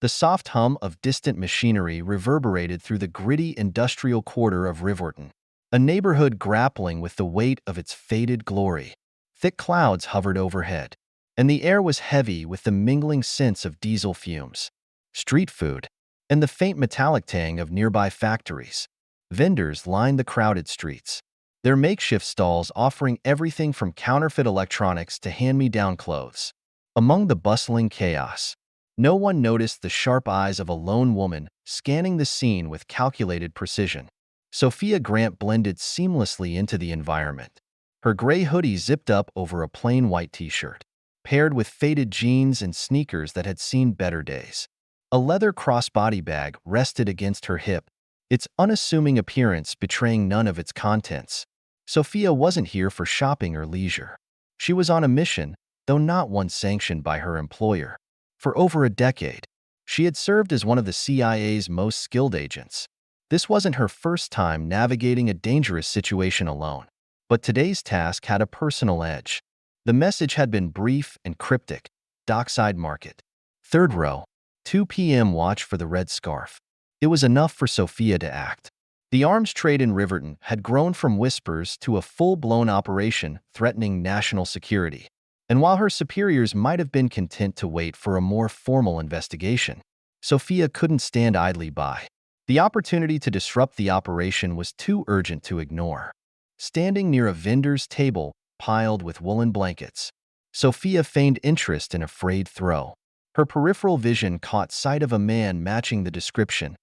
The soft hum of distant machinery reverberated through the gritty industrial quarter of Riverton, a neighborhood grappling with the weight of its faded glory. Thick clouds hovered overhead, and the air was heavy with the mingling scents of diesel fumes, street food, and the faint metallic tang of nearby factories. Vendors lined the crowded streets, their makeshift stalls offering everything from counterfeit electronics to hand-me-down clothes. Among the bustling chaos, no one noticed the sharp eyes of a lone woman scanning the scene with calculated precision. Sophia Grant blended seamlessly into the environment, her gray hoodie zipped up over a plain white t-shirt, paired with faded jeans and sneakers that had seen better days. A leather crossbody bag rested against her hip, its unassuming appearance betraying none of its contents. Sophia wasn't here for shopping or leisure. She was on a mission, though not one sanctioned by her employer. For over a decade, she had served as one of the CIA's most skilled agents. This wasn't her first time navigating a dangerous situation alone, but today's task had a personal edge. The message had been brief and cryptic. Dockside Market. Third row. 2 p.m. Watch for the red scarf. It was enough for Sophia to act. The arms trade in Riverton had grown from whispers to a full-blown operation threatening national security. And while her superiors might have been content to wait for a more formal investigation, Sophia couldn't stand idly by. The opportunity to disrupt the operation was too urgent to ignore. Standing near a vendor's table piled with woolen blankets, Sophia feigned interest in a frayed throw. Her peripheral vision caught sight of a man matching the description,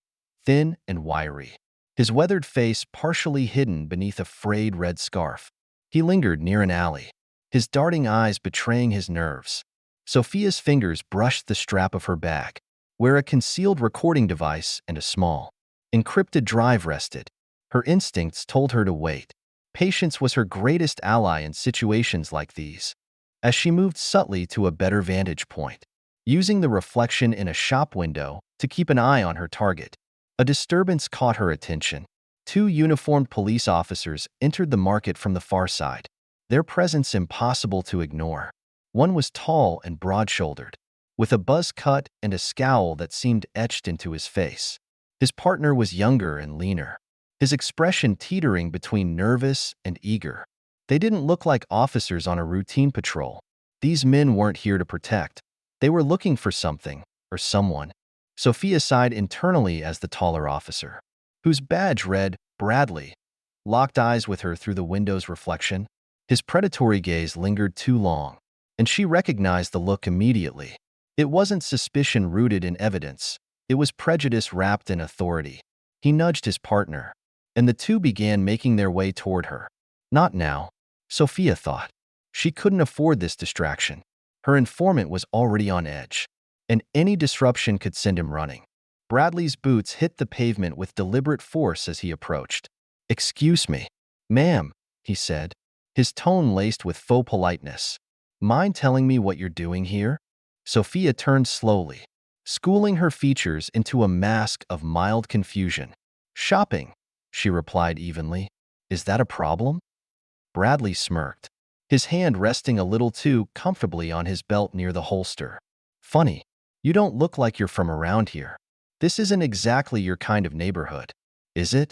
thin and wiry, his weathered face partially hidden beneath a frayed red scarf. He lingered near an alley, his darting eyes betraying his nerves. Sophia's fingers brushed the strap of her bag, where a concealed recording device and a small, encrypted drive rested. Her instincts told her to wait. Patience was her greatest ally in situations like these. As she moved subtly to a better vantage point, using the reflection in a shop window to keep an eye on her target, a disturbance caught her attention. 2 uniformed police officers entered the market from the far side, their presence impossible to ignore. One was tall and broad-shouldered, with a buzz cut and a scowl that seemed etched into his face. His partner was younger and leaner, his expression teetering between nervous and eager. They didn't look like officers on a routine patrol. These men weren't here to protect. They were looking for something, or someone. Sophia sighed internally as the taller officer, whose badge read Bradley, locked eyes with her through the window's reflection. His predatory gaze lingered too long, and she recognized the look immediately. It wasn't suspicion rooted in evidence. It was prejudice wrapped in authority. He nudged his partner, and the two began making their way toward her. Not now, Sophia thought. She couldn't afford this distraction. Her informant was already on edge, and any disruption could send him running. Bradley's boots hit the pavement with deliberate force as he approached. "Excuse me, ma'am," he said, his tone laced with faux politeness. "Mind telling me what you're doing here?" Sophia turned slowly, schooling her features into a mask of mild confusion. "Shopping," she replied evenly. "Is that a problem?" Bradley smirked, his hand resting a little too comfortably on his belt near the holster. "Funny, you don't look like you're from around here. This isn't exactly your kind of neighborhood, is it?"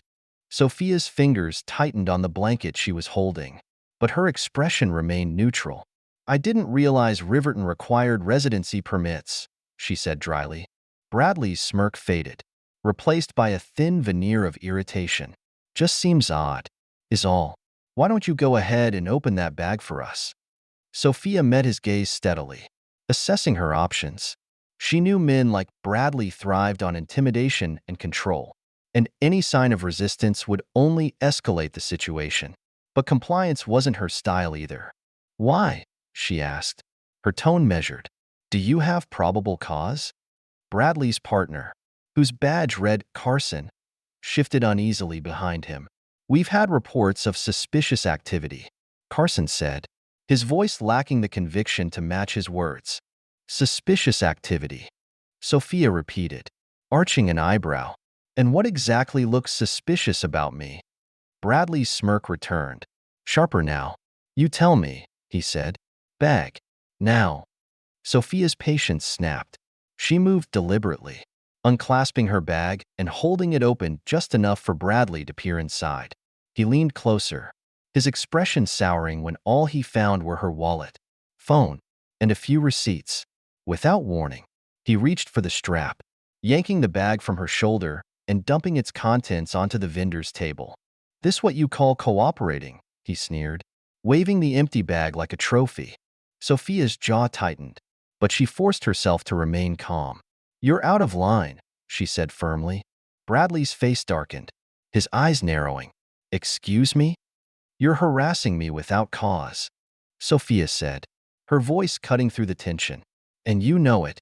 Sophia's fingers tightened on the blanket she was holding, but her expression remained neutral. "I didn't realize Riverton required residency permits," she said dryly. Bradley's smirk faded, replaced by a thin veneer of irritation. "Just seems odd, is all. Why don't you go ahead and open that bag for us?" Sophia met his gaze steadily, assessing her options. She knew men like Bradley thrived on intimidation and control, and any sign of resistance would only escalate the situation. But compliance wasn't her style either. "Why?" she asked, her tone measured. "Do you have probable cause?" Bradley's partner, whose badge read Carson, shifted uneasily behind him. "We've had reports of suspicious activity," Carson said, his voice lacking the conviction to match his words. "Suspicious activity," Sophia repeated, arching an eyebrow. "And what exactly looks suspicious about me?" Bradley's smirk returned, sharper now. "You tell me," he said. "Bag. Now." Sophia's patience snapped. She moved deliberately, unclasping her bag and holding it open just enough for Bradley to peer inside. He leaned closer, his expression souring when all he found were her wallet, phone, and a few receipts. Without warning, he reached for the strap, yanking the bag from her shoulder and dumping its contents onto the vendor's table. "This what you call cooperating?" he sneered, waving the empty bag like a trophy. Sophia's jaw tightened, but she forced herself to remain calm. "You're out of line," she said firmly. Bradley's face darkened, his eyes narrowing. "Excuse me? You're harassing me without cause," Sophia said, her voice cutting through the tension. "And you know it."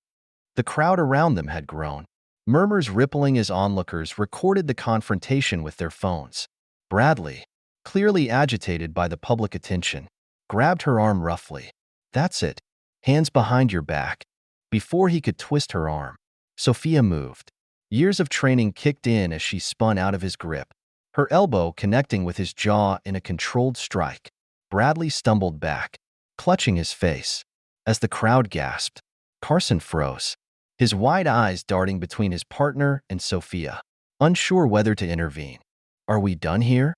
The crowd around them had grown, murmurs rippling as onlookers recorded the confrontation with their phones. Bradley, clearly agitated by the public attention, grabbed her arm roughly. "That's it. Hands behind your back." Before he could twist her arm, Sophia moved. Years of training kicked in as she spun out of his grip, her elbow connecting with his jaw in a controlled strike. Bradley stumbled back, clutching his face. As the crowd gasped, Carson froze, his wide eyes darting between his partner and Sophia, unsure whether to intervene. "Are we done here?"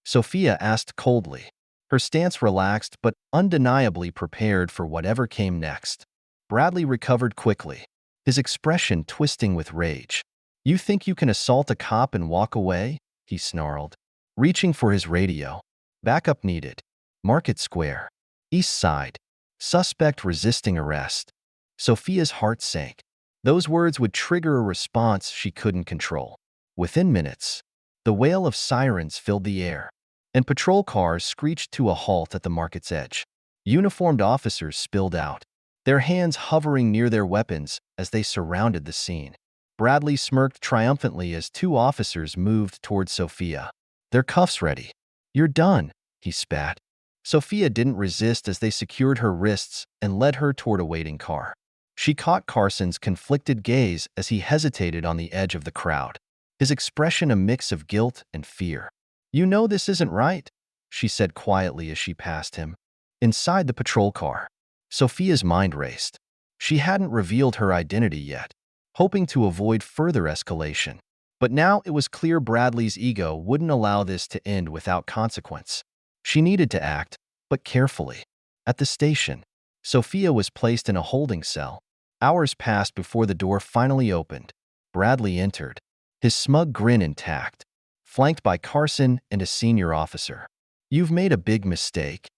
Sophia asked coldly, her stance relaxed but undeniably prepared for whatever came next. Bradley recovered quickly, his expression twisting with rage. "You think you can assault a cop and walk away?" he snarled, reaching for his radio. "Backup needed. Market Square. East Side. Suspect resisting arrest." Sophia's heart sank. Those words would trigger a response she couldn't control. Within minutes, the wail of sirens filled the air, and patrol cars screeched to a halt at the market's edge. Uniformed officers spilled out, their hands hovering near their weapons as they surrounded the scene. Bradley smirked triumphantly as two officers moved toward Sophia. "Their cuffs ready." "You're done," he spat. Sophia didn't resist as they secured her wrists and led her toward a waiting car. She caught Carson's conflicted gaze as he hesitated on the edge of the crowd, his expression a mix of guilt and fear. "You know this isn't right," she said quietly as she passed him. Inside the patrol car, Sophia's mind raced. She hadn't revealed her identity yet, hoping to avoid further escalation. But now it was clear Bradley's ego wouldn't allow this to end without consequence. She needed to act, but carefully. At the station, Sophia was placed in a holding cell. Hours passed before the door finally opened. Bradley entered, his smug grin intact, flanked by Carson and a senior officer. "You've made a big mistake,"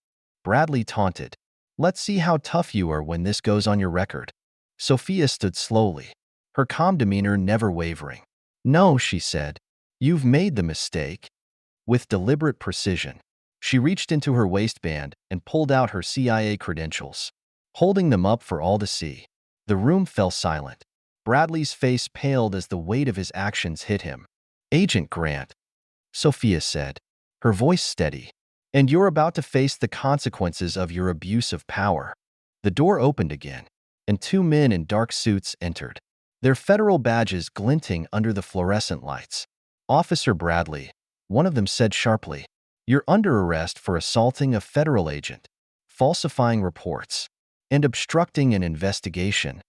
Bradley taunted. "Let's see how tough you are when this goes on your record." Sophia stood slowly, her calm demeanor never wavering. "No," she said. "You've made the mistake." With deliberate precision, she reached into her waistband and pulled out her CIA credentials, holding them up for all to see. The room fell silent. Bradley's face paled as the weight of his actions hit him. "Agent Grant," Sophia said, her voice steady, "and you're about to face the consequences of your abuse of power." The door opened again, and two men in dark suits entered, their federal badges glinting under the fluorescent lights. "Officer Bradley," one of them said sharply, "you're under arrest for assaulting a federal agent, falsifying reports, and obstructing an investigation."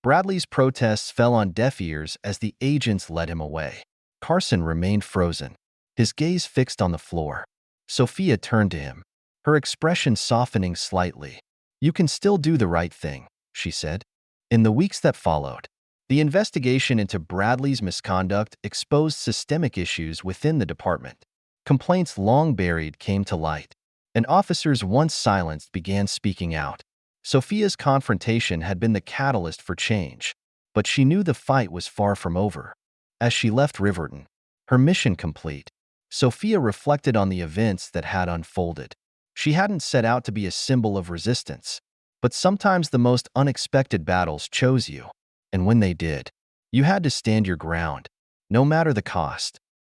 Bradley's protests fell on deaf ears as the agents led him away. Carson remained frozen, his gaze fixed on the floor. Sophia turned to him, her expression softening slightly. "You can still do the right thing," she said. In the weeks that followed, the investigation into Bradley's misconduct exposed systemic issues within the department. Complaints long buried came to light, and officers once silenced began speaking out. Sophia's confrontation had been the catalyst for change, but she knew the fight was far from over. As she left Riverton, her mission complete, Sophia reflected on the events that had unfolded. She hadn't set out to be a symbol of resistance, but sometimes the most unexpected battles chose you, and when they did, you had to stand your ground, no matter the cost.